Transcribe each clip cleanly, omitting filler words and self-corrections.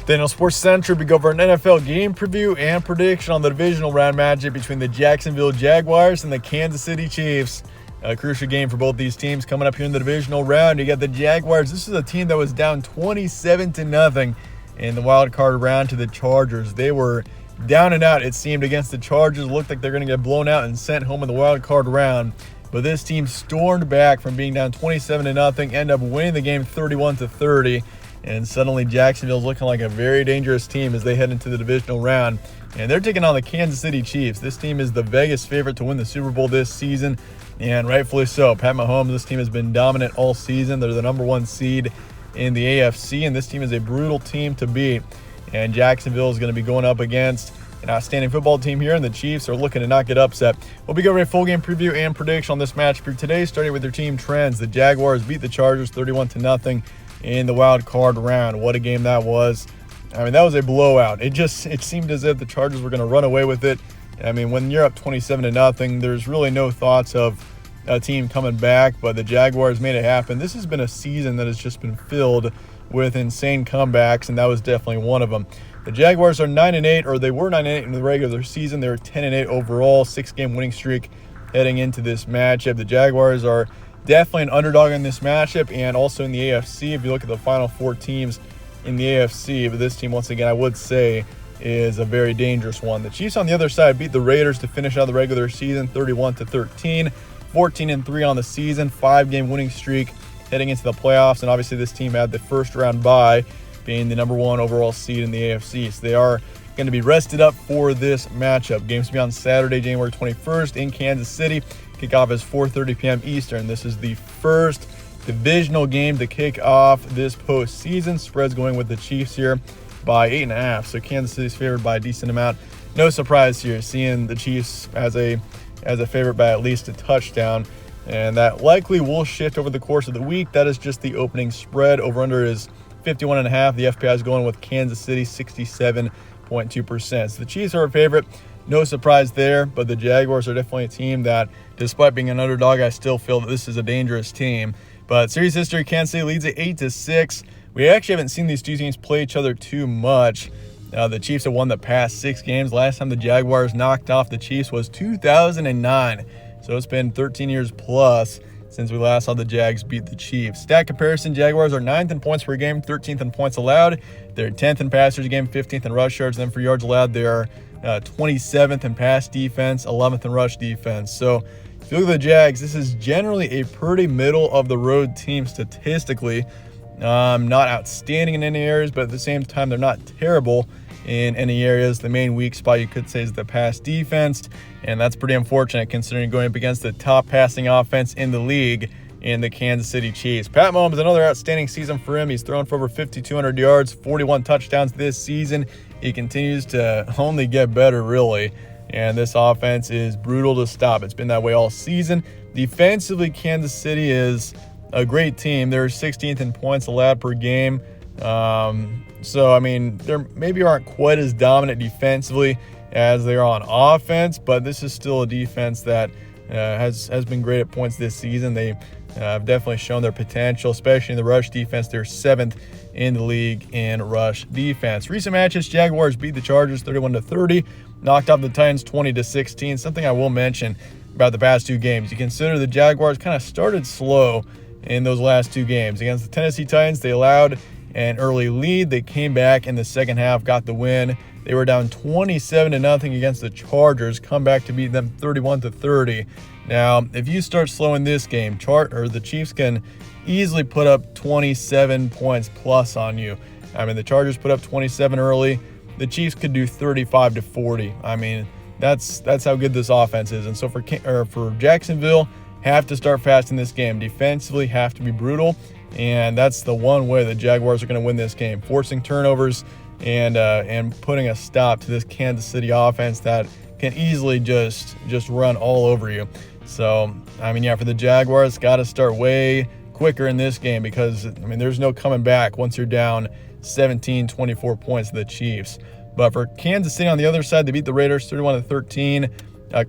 Then on Sports Center, we go over an NFL game preview and prediction on the Divisional Round matchup between the Jacksonville Jaguars and the Kansas City Chiefs. A crucial game for both these teams coming up here in the Divisional Round. You got the Jaguars. This is a team that was down 27-0 in the wild card round to the Chargers. They were down and out, it seemed, against the Chargers. Looked like they're going to get blown out and sent home in the wild card round. But this team stormed back from being down 27-0, ended up winning the game 31-30. And suddenly Jacksonville's looking like a very dangerous team as they head into the divisional round. And they're taking on the Kansas City Chiefs. This team is the Vegas favorite to win the Super Bowl this season, and rightfully so. Pat Mahomes, this team has been dominant all season. They're the number one seed in the AFC, and this team is a brutal team to beat. And Jacksonville is going to be going up against an outstanding football team here, and the Chiefs are looking to not get upset. We'll be covering a full game preview and prediction on this match for today, starting with their team trends. The Jaguars beat the Chargers 31-0 in the wild card round. What a game that was. I mean, that was a blowout. It seemed as if the Chargers were going to run away with it. I mean, when you're up 27-0, there's really no thoughts of a team coming back, but the Jaguars made it happen. This has been a season that has just been filled with insane comebacks, and that was definitely one of them. The Jaguars are 9-8, or they were 9-8 in the regular season. They were 10-8 overall, 6-game winning streak heading into this matchup. The Jaguars are definitely an underdog in this matchup, and also in the AFC. If you look at the final four teams in the AFC, but this team, once again, I would say is a very dangerous one. The Chiefs on the other side beat the Raiders to finish out the regular season 31-13, 14-3 on the season, 5-game winning streak heading into the playoffs, and obviously this team had the first round bye, being the number one overall seed in the AFC. So they are going to be rested up for this matchup. Games to be on Saturday, January 21st in Kansas City. Kickoff is 4:30 p.m. Eastern. This is the first divisional game to kick off this postseason. Spread's going with the Chiefs here by 8.5. So Kansas City's favored by a decent amount. No surprise here, seeing the Chiefs as a favorite by at least a touchdown. And that likely will shift over the course of the week. That is just the opening spread. Over-under is 51.5. The FPI is going with Kansas City 67.2%. So the Chiefs are a favorite. No surprise there, but the Jaguars are definitely a team that, despite being an underdog, I still feel that this is a dangerous team. But series history, Kansas City leads at 8-6. We actually haven't seen these two teams play each other too much. The Chiefs have won the past 6 games. Last time the Jaguars knocked off the Chiefs was 2009. So it's been 13 years plus since we last saw the Jags beat the Chiefs. Stat comparison, Jaguars are 9th in points per game, 13th in points allowed. They're 10th in passers game, 15th in rush yards. Then for yards allowed, they are 27th in pass defense, 11th in rush defense. So if you look at the Jags, this is generally a pretty middle-of-the-road team statistically. Not outstanding in any areas, but at the same time, they're not terrible in any areas. The main weak spot, you could say, is the pass defense, and that's pretty unfortunate considering going up against the top passing offense in the league in the Kansas City Chiefs. Pat Mahomes, another outstanding season for him. He's thrown for over 5,200 yards, 41 touchdowns this season. He continues to only get better, really, and this offense is brutal to stop. It's been that way all season. Defensively, Kansas City is a great team. They're 16th in points allowed per game. So, I mean, they maybe aren't quite as dominant defensively as they are on offense, but this is still a defense that has been great at points this season. They have definitely shown their potential, especially in the rush defense. They're 7th in the league in rush defense. Recent matches, Jaguars beat the Chargers 31-30, knocked off the Titans 20-16. Something I will mention about the past 2 games. You consider the Jaguars kind of started slow in those last 2 games. Against the Tennessee Titans, they allowed an early lead. They came back in the second half, got the win. They were down 27-0 against the Chargers, come back to beat them 31-30. Now, if you start slowing this game, the Chiefs can easily put up 27 points plus on you. I mean, the Chargers put up 27 early. The Chiefs could do 35-40. I mean, that's how good this offense is. And so for Jacksonville, have to start fast in this game. Defensively, have to be brutal. And that's the one way the Jaguars are going to win this game, forcing turnovers and putting a stop to this Kansas City offense that can easily just run all over you. So, I mean, yeah, for the Jaguars, got to start way quicker in this game because, I mean, there's no coming back once you're down 17-24 points to the Chiefs. But for Kansas City on the other side, they beat the Raiders 31-13.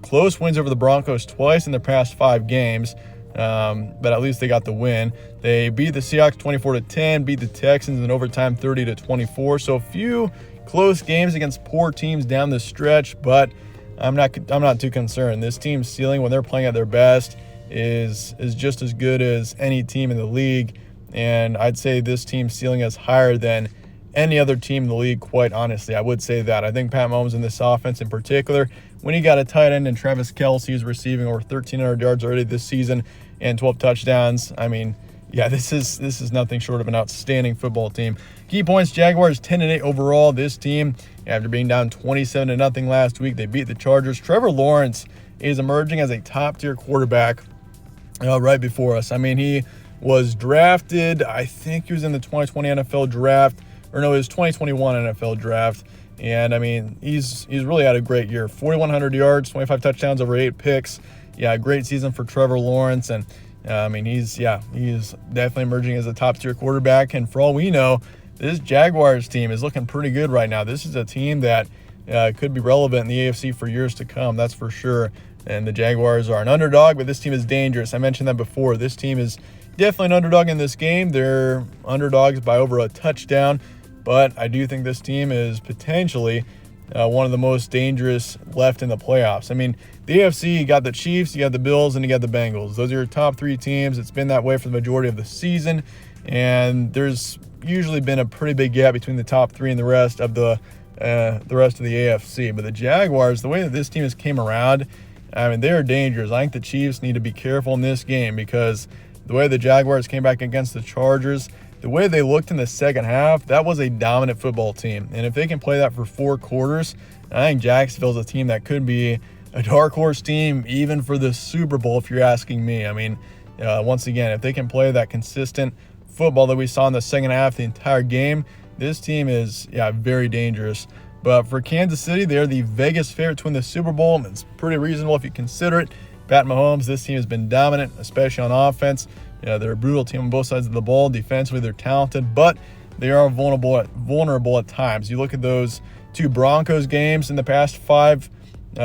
Close wins over the Broncos twice in their past 5 games. but at least they got the win. They beat the Seahawks 24-10, beat the Texans in overtime 30-24. So a few close games against poor teams down the stretch, but I'm not too concerned. This team's ceiling when they're playing at their best is just as good as any team in the league, and I'd say this team's ceiling is higher than any other team in the league, quite honestly. I would say that. I think Pat Mahomes in this offense in particular, when he got a tight end and Travis Kelce is receiving over 1,300 yards already this season and 12 touchdowns, I mean, yeah, this is nothing short of an outstanding football team. Key points, Jaguars 10-8 overall. This team, after being down 27-0 last week, they beat the Chargers. Trevor Lawrence is emerging as a top-tier quarterback right before us. I mean, he was drafted, I think he was in the 2020 NFL draft, or no, it was 2021 NFL draft. And I mean, he's really had a great year. 4,100 yards, 25 touchdowns, over 8 picks. Yeah, great season for Trevor Lawrence. And I mean, he's definitely emerging as a top-tier quarterback. And for all we know, this Jaguars team is looking pretty good right now. This is a team that could be relevant in the AFC for years to come, that's for sure. And the Jaguars are an underdog, but this team is dangerous. I mentioned that before. This team is definitely an underdog in this game. They're underdogs by over a touchdown, but I do think this team is potentially one of the most dangerous left in the playoffs. I mean, the AFC, you got the Chiefs, you got the Bills, and you got the Bengals. Those are your top 3 teams. It's been that way for the majority of the season, and there's usually been a pretty big gap between the top 3 and the rest of the AFC. But the Jaguars, the way that this team has came around, I mean, they're dangerous. I think the Chiefs need to be careful in this game because the way the Jaguars came back against the Chargers, the way they looked in the second half, that was a dominant football team. And if they can play that for 4 quarters, I think Jacksonville's a team that could be a dark horse team even for the Super Bowl, if you're asking me. I mean, once again, if they can play that consistent football that we saw in the second half the entire game, this team is, very dangerous. But for Kansas City, they're the Vegas favorite to win the Super Bowl, and it's pretty reasonable if you consider it. Pat Mahomes, this team has been dominant, especially on offense. They're a brutal team on both sides of the ball. Defensively, they're talented, but they are vulnerable at times. You look at those 2 Broncos games in the past 5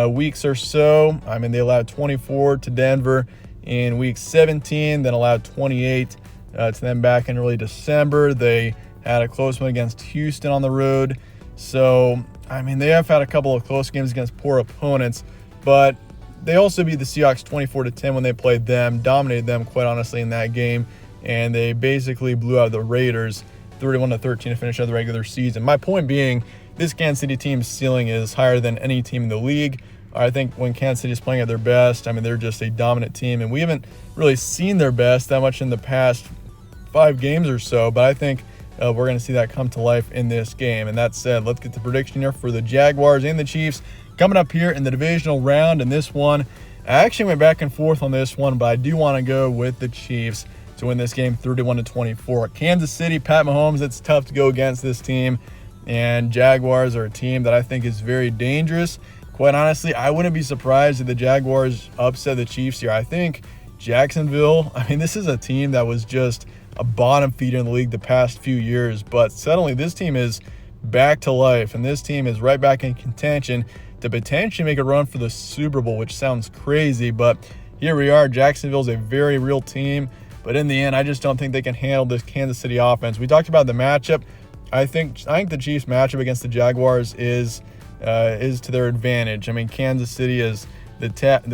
weeks or so. I mean, they allowed 24 to Denver in week 17, then allowed 28 to them back in early December. They had a close one against Houston on the road. So, I mean, they have had a couple of close games against poor opponents, but they also beat the Seahawks 24-10 when they played them, dominated them, quite honestly, in that game, and they basically blew out the Raiders 31-13 to finish out the regular season. My point being, this Kansas City team's ceiling is higher than any team in the league. I think when Kansas City is playing at their best, I mean, they're just a dominant team, and we haven't really seen their best that much in the past 5 games or so, but I think we're going to see that come to life in this game. And that said, let's get the prediction here for the Jaguars and the Chiefs coming up here in the divisional round. And this one, I actually went back and forth on this one, but I do want to go with the Chiefs to win this game 31-24. Kansas City, Pat Mahomes, it's tough to go against this team. And Jaguars are a team that I think is very dangerous. Quite honestly, I wouldn't be surprised if the Jaguars upset the Chiefs here. I think Jacksonville, I mean, this is a team that was just a bottom feeder in the league the past few years, but suddenly this team is back to life, and this team is right back in contention to potentially make a run for the Super Bowl, which sounds crazy, but here we are. Jacksonville's a very real team, but in the end, I just don't think they can handle this Kansas City offense. We talked about the matchup. I think the Chiefs matchup against the Jaguars is to their advantage. I mean, Kansas City is the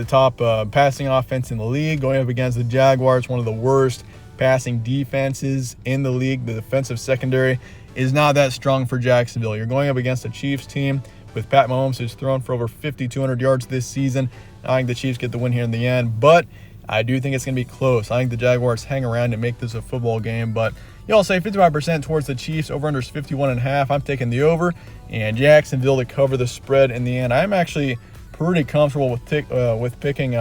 top passing offense in the league, going up against the Jaguars, one of the worst passing defenses in the league. The defensive secondary is not that strong for Jacksonville. You're going up against a Chiefs team with Pat Mahomes, who's thrown for over 5,200 yards this season. I think the Chiefs get the win here in the end, but I do think it's going to be close. I think the Jaguars hang around and make this a football game, but y'all say 55% towards the Chiefs. Over-under is 51.5. I'm taking the over, and Jacksonville to cover the spread in the end. I'm actually pretty comfortable with picking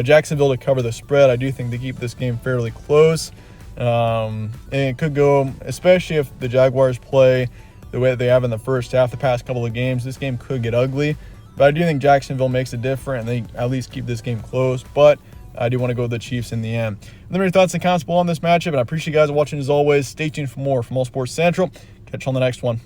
Jacksonville to cover the spread. I do think they keep this game fairly close. And it could go, especially if the Jaguars play the way that they have in the first half the past couple of games, this game could get ugly. But I do think Jacksonville makes it different, and they at least keep this game close. But I do want to go with the Chiefs in the end. Let me know your thoughts and comments below on this matchup, and I appreciate you guys watching as always. Stay tuned for more from All Sports Central. Catch you on the next one.